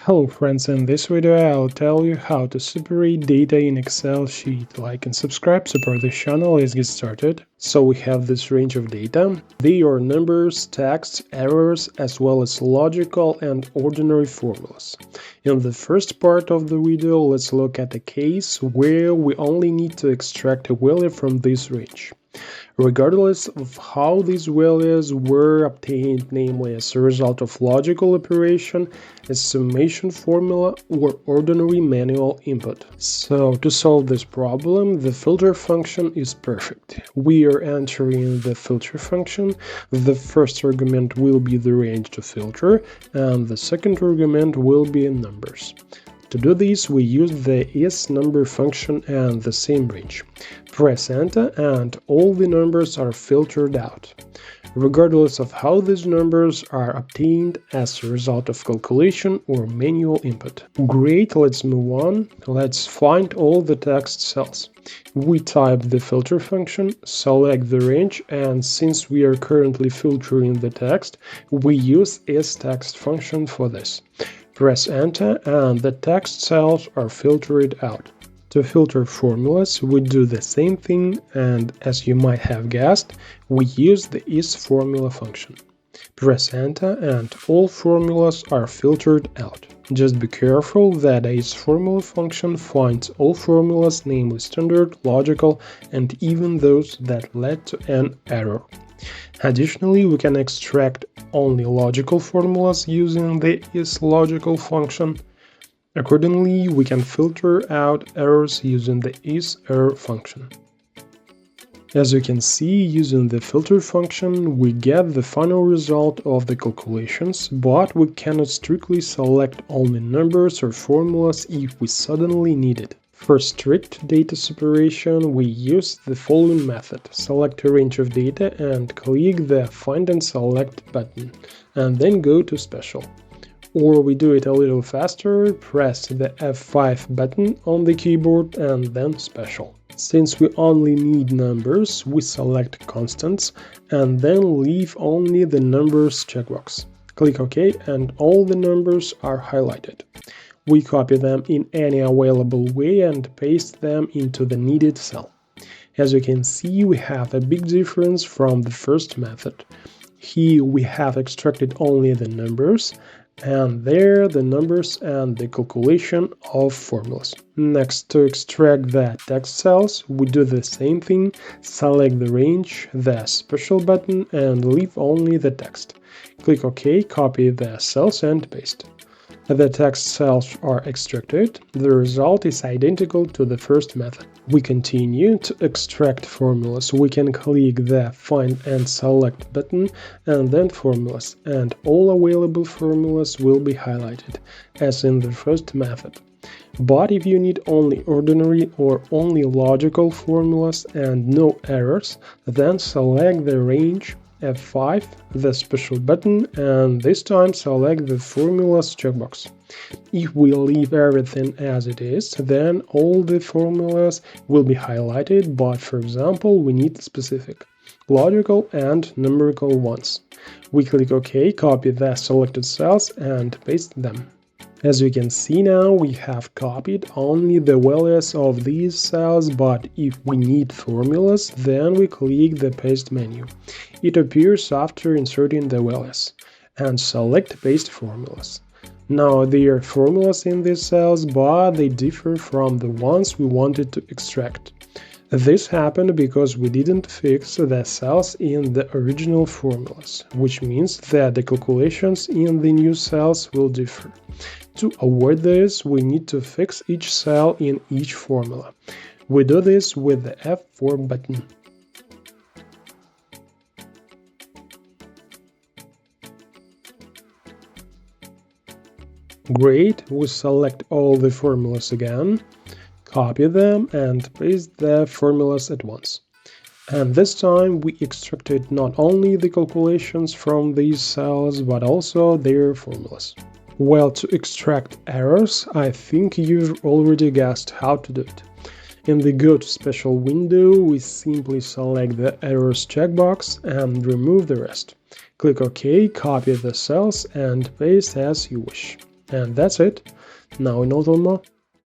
Hello friends, in this video I'll tell you how to separate data in Excel sheet. Like and subscribe, support the channel. Let's get started. So we have this range of data. They are numbers, text, errors, as well as logical and ordinary formulas. In the first part of the video, let's look at a case where we only need to extract a value from this range, regardless of how these values were obtained, namely as a result of logical operation, a summation formula, or ordinary manual input. So to solve this problem, the filter function is perfect. We are entering the filter function. The first argument will be the range to filter, and the second argument will be numbers. To do this, we use the isNumber function and the same range. Press enter and all the numbers are filtered out, regardless of how these numbers are obtained as a result of calculation or manual input. Great, let's move on. Let's find all the text cells. We type the filter function, select the range, and since we are currently filtering the text, we use isText function for this. Press enter and the text cells are filtered out. To filter formulas, we do the same thing, and as you might have guessed, we use the isFormula function. Press enter and all formulas are filtered out. Just be careful that the isFormula function finds all formulas, namely standard, logical, and even those that led to an error. Additionally, we can extract only logical formulas using the isLogical function. Accordingly, we can filter out errors using the isError function. As you can see, using the filter function, we get the final result of the calculations, but we cannot strictly select only numbers or formulas if we suddenly need it. For strict data separation, we use the following method. Select a range of data and click the Find and Select button, and then go to Special. Or we do it a little faster, press the F5 button on the keyboard and then Special. Since we only need numbers, we select Constants and then leave only the Numbers checkbox. Click OK and all the numbers are highlighted. We copy them in any available way and paste them into the needed cell. As you can see, we have a big difference from the first method. Here we have extracted only the numbers, and there the numbers and the calculation of formulas. Next, to extract the text cells, we do the same thing, select the range, the special button, and leave only the text. Click OK, copy the cells and paste. The text cells are extracted. The result is identical to the first method. We continue to extract formulas. We can click the Find and Select button and then Formulas, and all available formulas will be highlighted, as in the first method. But if you need only ordinary or only logical formulas and no errors, then select the range, F5, the special button, and this time select the Formulas checkbox. If we leave everything as it is, then all the formulas will be highlighted, but for example, we need specific, logical and numerical ones. We click OK, copy the selected cells and paste them. As you can see now, we have copied only the values of these cells, but if we need formulas, then we click the Paste menu. It appears after inserting the values, and select Paste Formulas. Now there are formulas in these cells, but they differ from the ones we wanted to extract. This happened because we didn't fix the cells in the original formulas, which means that the calculations in the new cells will differ. To avoid this, we need to fix each cell in each formula. We do this with the F4 button. Great, we select all the formulas again, copy them and paste the formulas at once. And this time we extracted not only the calculations from these cells, but also their formulas. Well, to extract errors, I think you've already guessed how to do it. In the Go to Special window, we simply select the Errors checkbox and remove the rest. Click OK, copy the cells and paste as you wish. And that's it. Now in auto mode,